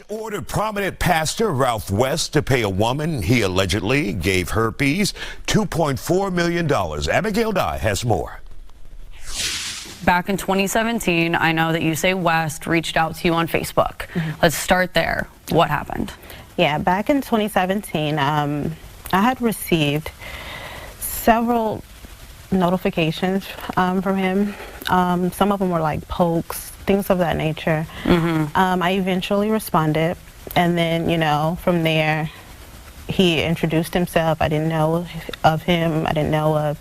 ordered prominent pastor Ralph West to pay a woman he allegedly gave herpes $2.4 million. Abigail Dye has more. Back in 2017, I know that you say West reached out to you on Facebook. Let's start there. What happened? Yeah, back in 2017, I had received several notifications from him. Some of them were like pokes, things of that nature. I eventually responded, and then, you know, from there, he introduced himself. I didn't know of him. I didn't know of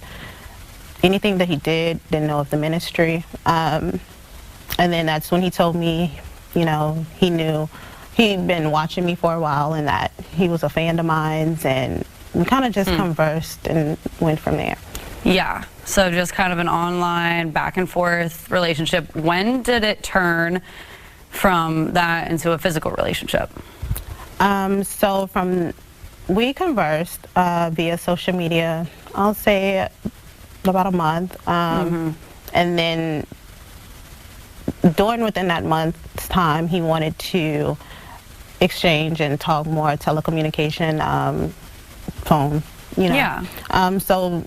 anything that he did, didn't know of the ministry. And then that's when he told me, you know, he knew he'd been watching me for a while and that he was a fan of mine, and we kind of just conversed and went from there. Yeah, so just kind of an online back and forth relationship. When did it turn from that into a physical relationship? So we conversed via social media, I'll say about a month. And then within that month's time, he wanted to exchange and talk more telecommunication, phone, you know. Yeah. So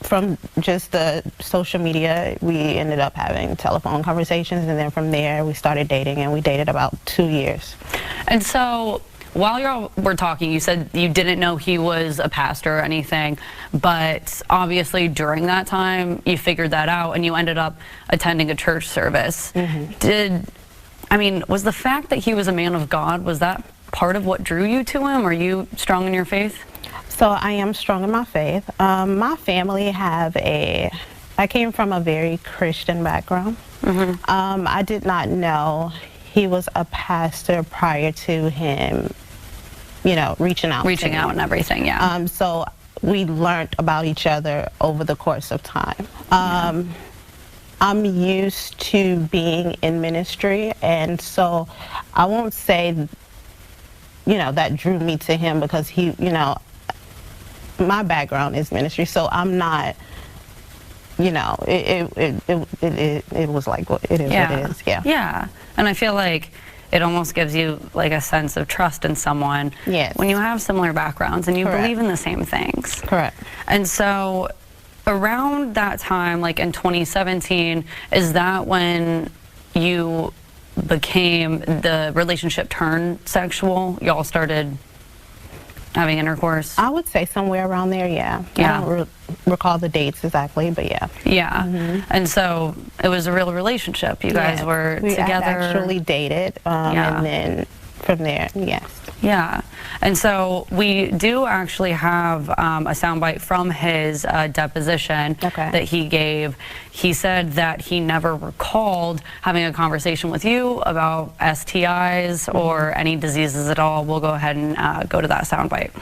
from just the social media, we ended up having telephone conversations, and then from there we started dating, and we dated about 2 years. And so while y'all were talking, you said you didn't know he was a pastor or anything, but obviously during that time you figured that out and you ended up attending a church service. Was the fact that he was a man of God, was that part of what drew you to him? Are you strong in your faith? So I am strong in my faith. My family I came from a very Christian background. I did not know he was a pastor prior to him, you know, reaching out and everything, yeah. So we learned about each other over the course of time. I'm used to being in ministry, and so I won't say, you know, that drew me to him because he, you know, my background is ministry, so I'm not, you know, it was like what it is. What it is. Yeah, and I feel like it almost gives you like a sense of trust in someone. Yes. When you have similar backgrounds and you believe in the same things. Correct. And so around that time, like in 2017, is that when you became, the relationship turned sexual? Y'all started having intercourse? I would say somewhere around there, yeah. I don't recall the dates exactly, but yeah. Yeah. And so it was a real relationship. You guys were together. We actually dated, and then from there, yes. Yeah. And so we do actually have a soundbite from his deposition that he gave. He said that he never recalled having a conversation with you about STIs or any diseases at all. We'll go ahead and go to that soundbite.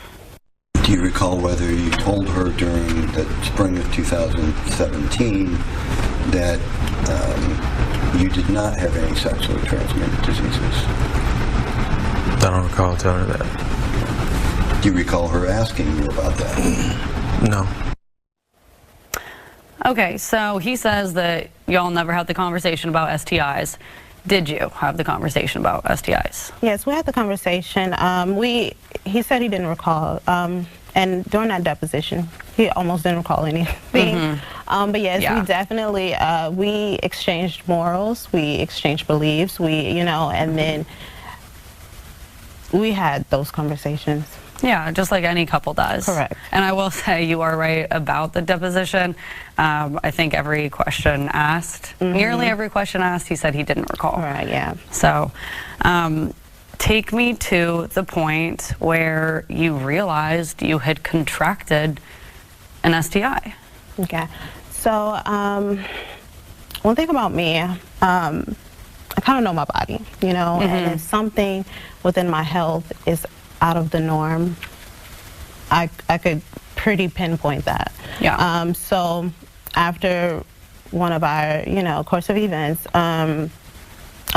Do you recall whether you told her during the spring of 2017 that you did not have any sexually transmitted diseases? I don't recall telling her that. Do you recall her asking you about that? No. Okay, so he says that y'all never had the conversation about STIs. Did you have the conversation about STIs? Yes, we had the conversation. He said he didn't recall. And during that deposition, he almost didn't recall anything. But yes, we definitely, we exchanged morals, we exchanged beliefs, you know, and then we had those conversations. Yeah, just like any couple does. Correct. And I will say you are right about the deposition. I think every question asked, nearly every question asked, he said he didn't recall. Right, yeah. So take me to the point where you realized you had contracted an STI. Okay. So one thing about me, I kind of know my body, you know, and if something within my health is out of the norm, I could pretty pinpoint that. Yeah. So after one of our, you know, course of events, I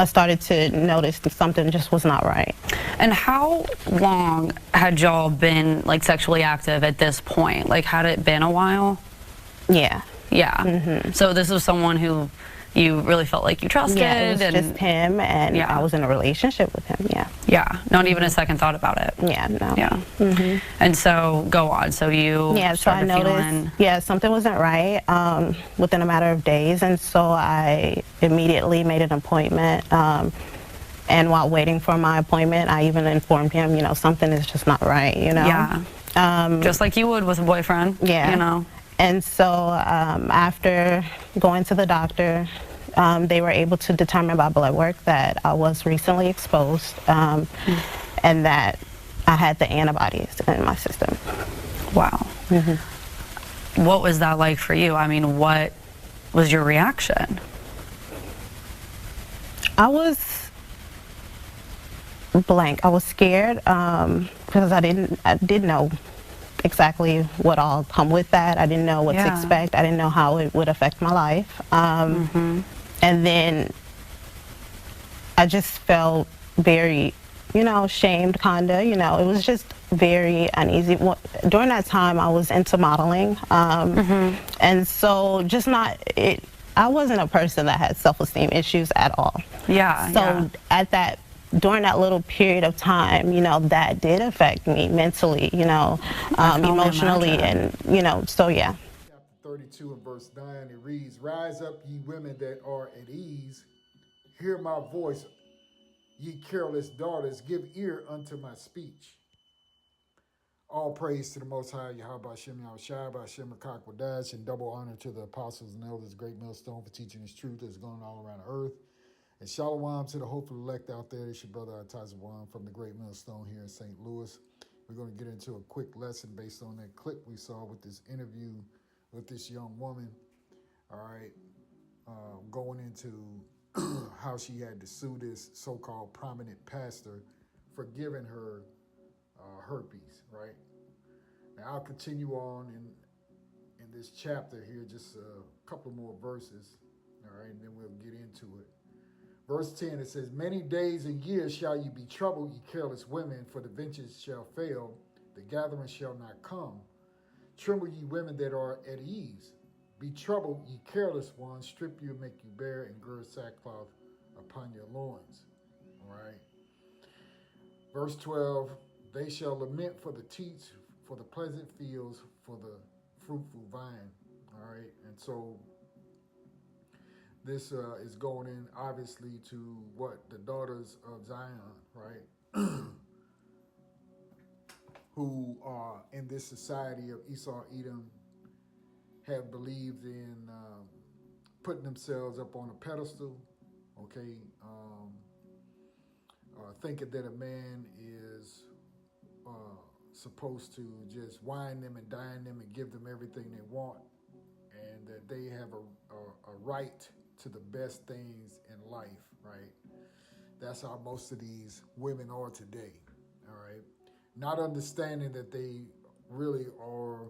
started to notice that something just was not right. And how long had y'all been like sexually active at this point? Like, had it been a while? Yeah. Yeah. So this was someone who you really felt like you trusted. Yeah, it was just him, and Yeah. I was in a relationship with him. Yeah. Yeah, not even a second thought about it. Yeah. No. Yeah. And so go on. So you Yeah, so I started noticed, yeah, something wasn't right within a matter of days, and so I immediately made an appointment. And while waiting for my appointment, I even informed him, something is just not right, Yeah. Just like you would with a boyfriend. Yeah. And so after going to the doctor, they were able to determine by blood work that I was recently exposed and that I had the antibodies in my system. Wow. What was that like for you? I mean, what was your reaction? I was blank. I was scared because I didn't know exactly what all come with that. I didn't know what to expect. I didn't know how it would affect my life. And then I just felt very, shamed, kinda. It was just very uneasy. During that time, I was into modeling, and so just not it. I wasn't a person that had self-esteem issues at all. Yeah. So during that little period of time, that did affect me mentally, emotionally, and so yeah. Chapter 32 and verse 9, it reads, "Rise up, ye women that are at ease. Hear my voice, ye careless daughters. Give ear unto my speech." All praise to the Most High, Yahweh Hashem, Yahweh Shai, Hashem, Wadash, and double honor to the apostles and elders, great millstone for teaching his truth that's going all around the earth. And shalom to the hopeful elect out there. It's your brother Atazawan from the Great Millstone here in St. Louis. We're going to get into a quick lesson based on that clip we saw with this interview with this young woman. All right, going into how she had to sue this so-called prominent pastor for giving her herpes. Right now, I'll continue on in this chapter here, just a couple more verses. All right, and then we'll get into it. Verse 10, it says, "Many days and years shall ye be troubled, ye careless women, for the ventures shall fail, the gathering shall not come. Tremble, ye women that are at ease. Be troubled, ye careless ones, strip you and make you bare, and gird sackcloth upon your loins." All right. Verse 12, "They shall lament for the teats, for the pleasant fields, for the fruitful vine." All right. And so this is going in, obviously, to what the daughters of Zion, right, who are in this society of Esau, Edom, have believed in putting themselves up on a pedestal, okay, thinking that a man is supposed to just wine them and dine them and give them everything they want, and that they have a right to the best things in life, right? That's how most of these women are today, all right? Not understanding that they really are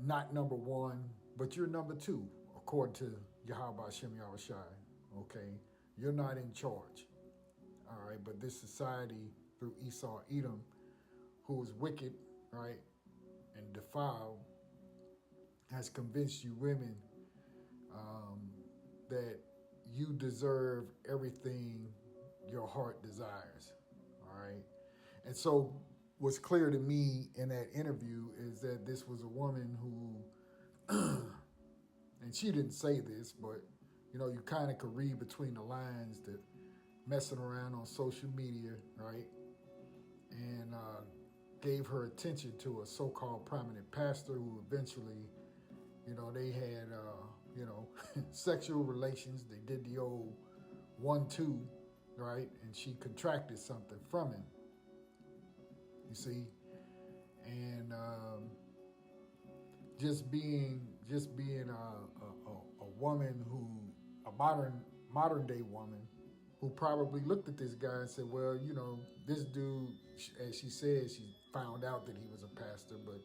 not number one, but you're number two, according to Yahweh Hashem Yahweh Shai, okay? You're not in charge, all right? But this society, through Esau, Edom, who is wicked, right, and defiled, has convinced you women that you deserve everything your heart desires, all right? And so what's clear to me in that interview is that this was a woman who, and she didn't say this, but, you kind of could read between the lines that messing around on social media, right, and gave her attention to a so-called prominent pastor who eventually, they had, sexual relations. They did the old 1-2, right? And she contracted something from him, you see? And just being a woman who, a modern day woman, who probably looked at this guy and said, well, this dude, as she said, she found out that he was a pastor, but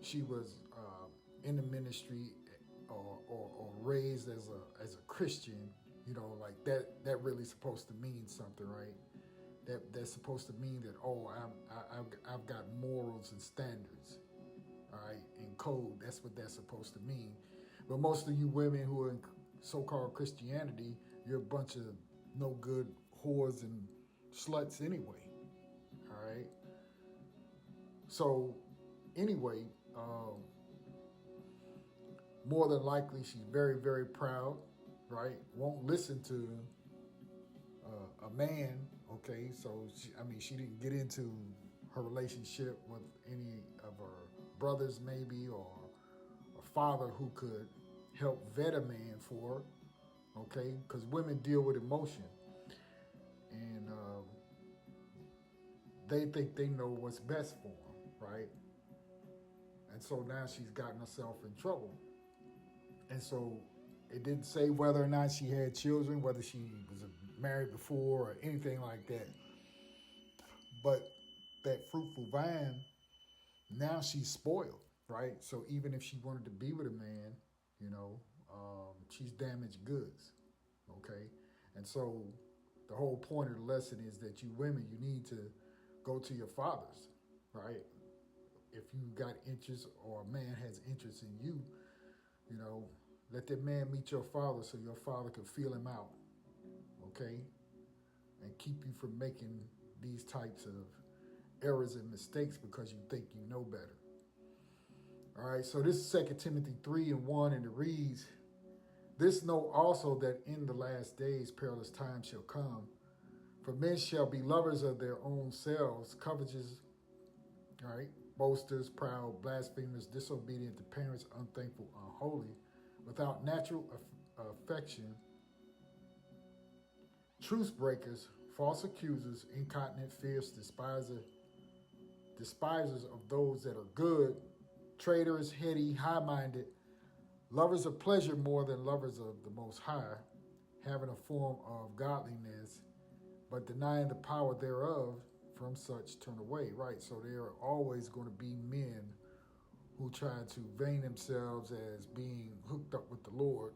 she was in the ministry or raised as a Christian, like that really supposed to mean something, right? That's supposed to mean that, I've got morals and standards, all right, and code. That's what that's supposed to mean. But most of you women who are in so-called Christianity, you're a bunch of no good whores and sluts anyway. All right. So anyway, more than likely she's very, very proud, right? Won't listen to a man, okay? So she didn't get into her relationship with any of her brothers maybe, or a father who could help vet a man for her, okay? Because women deal with emotion, and they think they know what's best for them, right? And so now she's gotten herself in trouble. And so it didn't say whether or not she had children, whether she was married before or anything like that. But that fruitful vine, now she's spoiled, right? So even if she wanted to be with a man, she's damaged goods, okay? And so the whole point of the lesson is that you women, you need to go to your fathers, right? If you got interest, or a man has interest in you, let that man meet your father so your father can feel him out, okay? And keep you from making these types of errors and mistakes because you think you know better. All right, so this is 2 Timothy 3:1, and it reads, "This know also that in the last days perilous times shall come. For men shall be lovers of their own selves, covetous, all right, boasters, proud, blasphemers, disobedient to parents, unthankful, unholy, without natural affection, truce breakers, false accusers, incontinent, fierce, despisers of those that are good, traitors, heady, high-minded, lovers of pleasure more than lovers of the Most High, having a form of godliness, but denying the power thereof. From such turn away," right? So there are always going to be men who try to vain themselves as being hooked up with the Lord,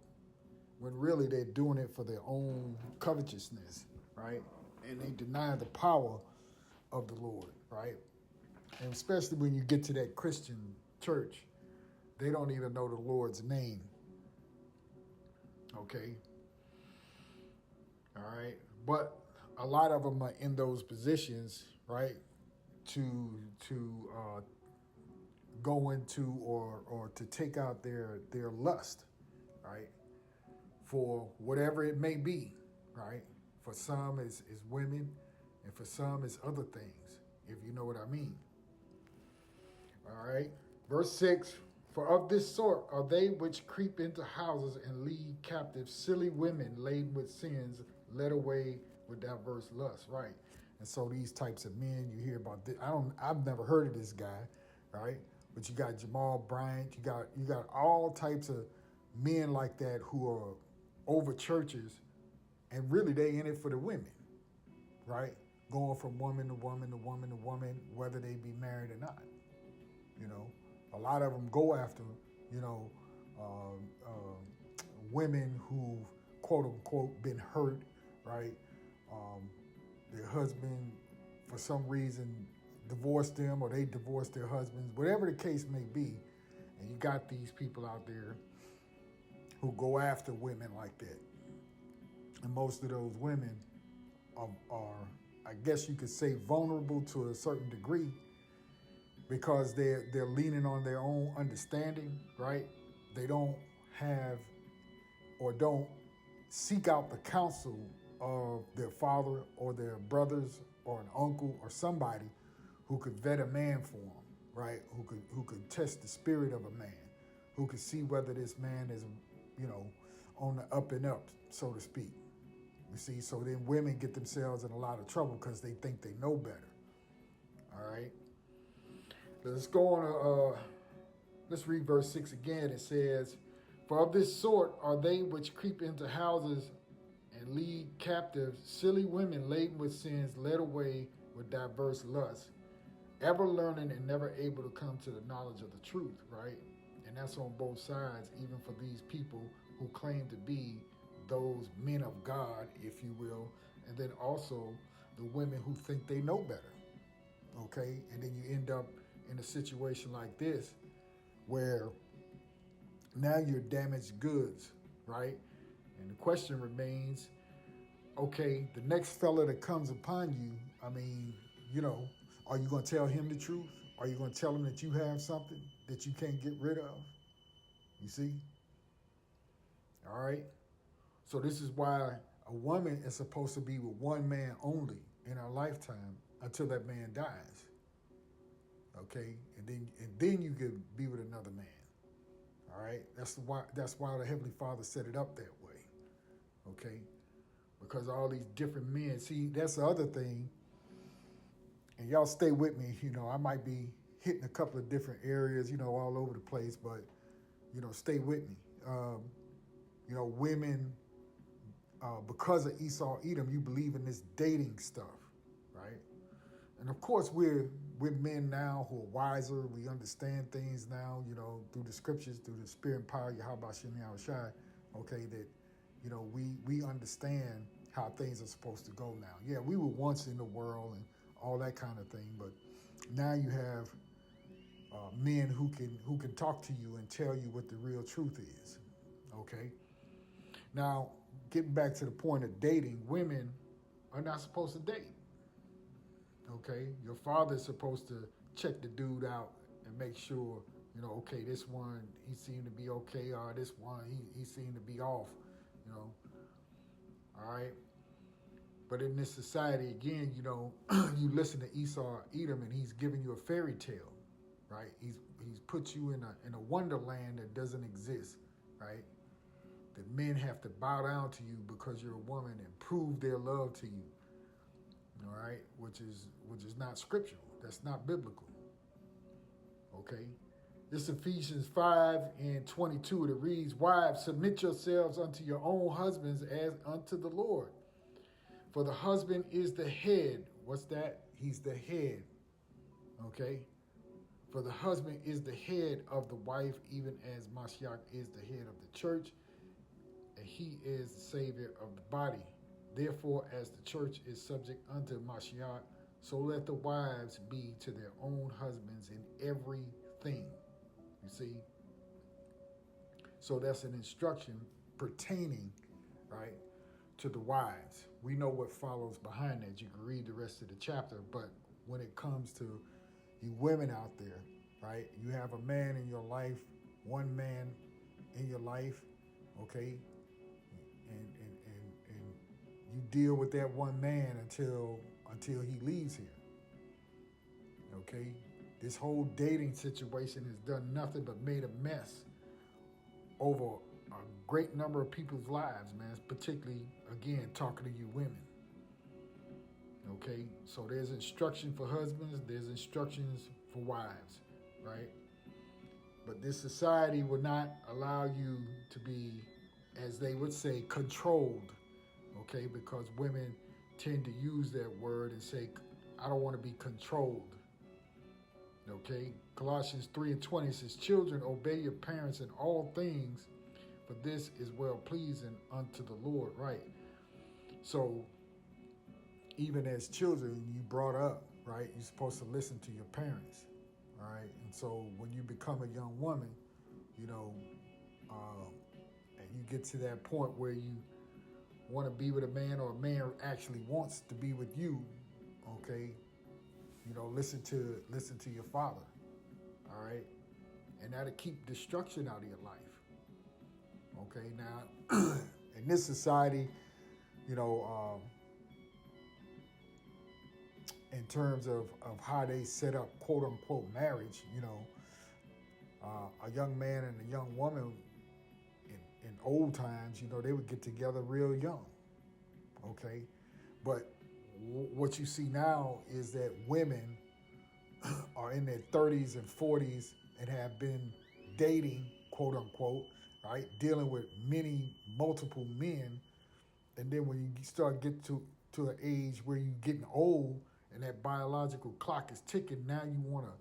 when really they're doing it for their own covetousness, right? And they deny the power of the Lord, right? And especially when you get to that Christian church, they don't even know the Lord's name, okay? All right? But a lot of them are in those positions, right, to go into or to take out their lust, right, for whatever it may be, right? For some is women, and for some is other things, if you know what I mean. All right, verse 6, "For of this sort are they which creep into houses and lead captive silly women laden with sins, led away with diverse lusts," right? And so these types of men you hear about, I've never heard of this guy, right? But you got Jamal Bryant, you got all types of men like that who are over churches, and really they in it for the women, right? Going from woman to woman to woman to woman, whether they be married or not. A lot of them go after, women who've quote unquote been hurt, right? Their husband, for some reason, divorced them, or they divorced their husbands, whatever the case may be. And you got these people out there who go after women like that. And most of those women are, I guess you could say, vulnerable to a certain degree, because they're leaning on their own understanding, right? They don't have, or don't seek out the counsel of their father or their brothers or an uncle or somebody who could vet a man for them, right? Who could test the spirit of a man, who could see whether this man is, on the up and up, so to speak. You see, so then women get themselves in a lot of trouble because they think they know better. All right. Let's go on. Let's read verse 6 again. It says, "For of this sort are they which creep into houses and lead captive silly women laden with sins, led away with diverse lusts, ever learning and never able to come to the knowledge of the truth," right? And that's on both sides, even for these people who claim to be those men of God, if you will, and then also the women who think they know better, okay? And then you end up in a situation like this, where Now you're damaged goods, right? And the question remains, okay, the next fella that comes upon you, I mean, are you going to tell him the truth? Are you going to tell him that you have something that you can't get rid of? You see? All right? So this is why a woman is supposed to be with one man only in her lifetime until that man dies. Okay? And then you could be with another man. All right? That's why the Heavenly Father set it up that way. Okay? Because all these different men. See, that's the other thing. And y'all stay with me. I might be hitting a couple of different areas, all over the place, but, stay with me. Women, because of Esau, Edom, you believe in this dating stuff, right? And of course, we're men now who are wiser. We understand things now, through the scriptures, through the spirit and power, Yahweh Shem Yahushai, okay, that, we understand how things are supposed to go now. Yeah, we were once in the world and all that kind of thing, but now you have men who can talk to you and tell you what the real truth is, okay? Now, getting back to the point of dating, women are not supposed to date, okay? Your father's supposed to check the dude out and make sure, okay, this one, he seemed to be okay, or this one, he seemed to be off, all right? But in this society, again, you listen to Esau Edom, and he's giving you a fairy tale, right? He's put you in a wonderland that doesn't exist, right? That men have to bow down to you because you're a woman and prove their love to you, all right? Which is not scriptural. That's not biblical, okay? This Ephesians 5:22, it reads, "Wives, submit yourselves unto your own husbands as unto the Lord. For the husband is the head." What's that? He's the head. Okay? For the husband is the head of the wife, even as Mashiach is the head of the church, and he is the savior of the body. Therefore, as the church is subject unto Mashiach, so let the wives be to their own husbands in everything. You see? So that's an instruction pertaining, right, to the wives. We know what follows behind that. You can read the rest of the chapter, but when it comes to you women out there, right, you have a man in your life, one man in your life, okay, and you deal with that one man until he leaves here, okay? This whole dating situation has done nothing but made a mess over a great number of people's lives, man, particularly, again, talking to you women. Okay? So there's instruction for husbands, there's instructions for wives, right? But this society will not allow you to be, as they would say, controlled, okay? Because women tend to use that word and say, I don't want to be controlled, okay? Colossians 3:20 says, "Children, obey your parents in all things, for this is well-pleasing unto the Lord," right? So even as children, you brought up, right, you're supposed to listen to your parents, all right? And so when you become a young woman, and you get to that point where you want to be with a man, or a man actually wants to be with you, okay, listen to your father, all right? And that'll keep destruction out of your life. Okay, now, in this society, in terms of how they set up quote-unquote marriage, a young man and a young woman in old times, they would get together real young, okay? But what you see now is that women are in their 30s and 40s and have been dating, quote-unquote, right, dealing with multiple men, and then when you start get to an age where you're getting old and that biological clock is ticking, now you want to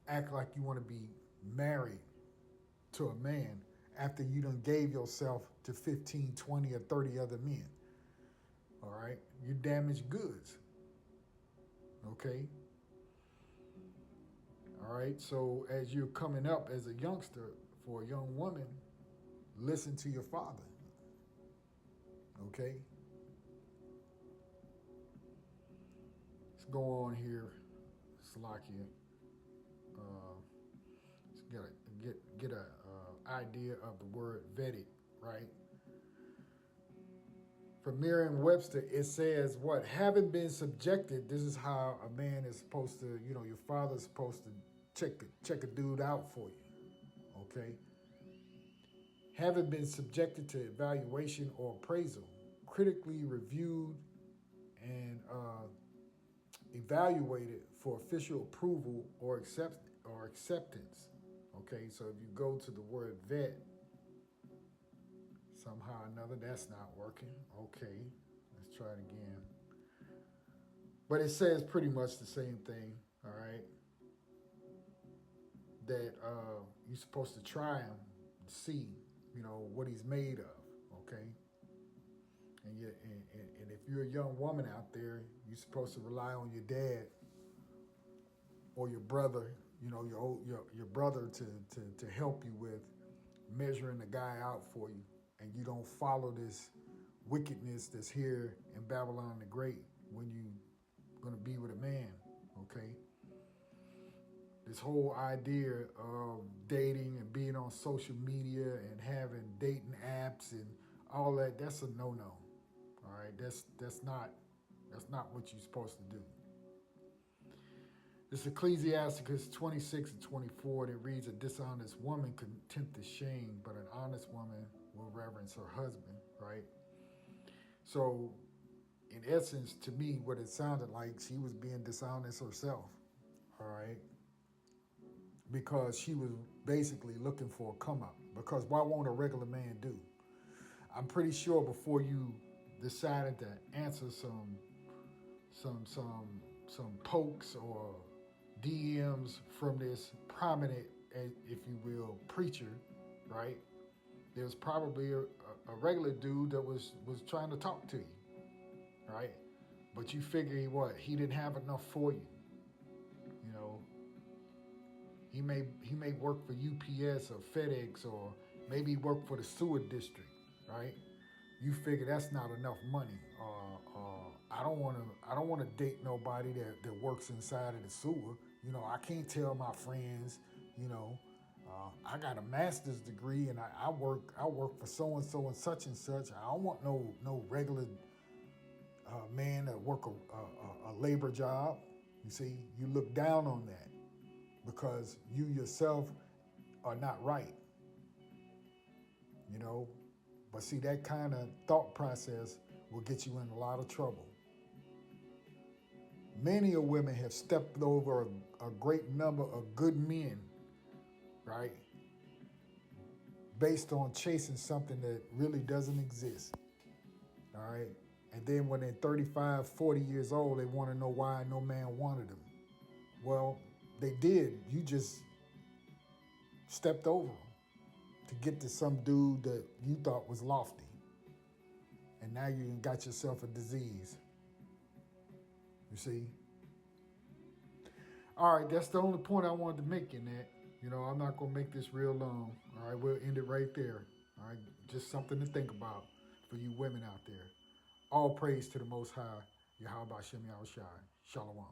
act like you want to be married to a man after you done gave yourself to 15, 20, or 30 other men, all right? You damaged goods, okay? All right, so as you're coming up as a youngster, for a young woman, listen to your father. Okay? Let's go on here, Salakia. Let's get a idea of the word vetted, right? From Merriam-Webster, it says what? Having been subjected, this is how a man is supposed to, your father's supposed to check a dude out for you, okay? Having been subjected to evaluation or appraisal, critically reviewed and evaluated for official approval or acceptance, okay? So if you go to the word vet, somehow or another, that's not working. Okay, let's try it again. But it says pretty much the same thing, all right? That you're supposed to try him and see, what he's made of, okay? And if you're a young woman out there, you're supposed to rely on your dad or your brother, your brother to help you with measuring the guy out for you. And you don't follow this wickedness that's here in Babylon the Great when you're going to be with a man, okay? This whole idea of dating and being on social media and having dating apps and all that, that's a no-no, all right? That's not what you're supposed to do. This Ecclesiasticus 26 and 24, that reads, a dishonest woman contempt is shame, but an honest woman will reverence her husband, right? So, in essence, to me, what it sounded like, she was being dishonest herself, all right? Because she was basically looking for a come up. Because what won't a regular man do? I'm pretty sure before you decided to answer some pokes or DMs from this prominent, if you will, preacher, right? There's probably a regular dude that was trying to talk to you, right? But you figure he didn't have enough for you. He may work for UPS or FedEx, or maybe he work for the sewer district, right? You figure that's not enough money. I don't want to date nobody that works inside of the sewer. I can't tell my friends, I got a master's degree and I work for so and so and such. I don't want no regular man that work a labor job. You see, you look down on that because you yourself are not right. But see, that kind of thought process will get you in a lot of trouble. Many of women have stepped over a great number of good men, right? Based on chasing something that really doesn't exist, all right? And then when they're 35, 40 years old, they want to know why no man wanted them. Well, they did. You just stepped over them to get to some dude that you thought was lofty. And now you got yourself a disease. You see? All right, that's the only point I wanted to make in that. I'm not going to make this real long. All right, we'll end it right there. All right, just something to think about for you women out there. All praise to the Most High, Yahweh Shem Yahushai. Shalom.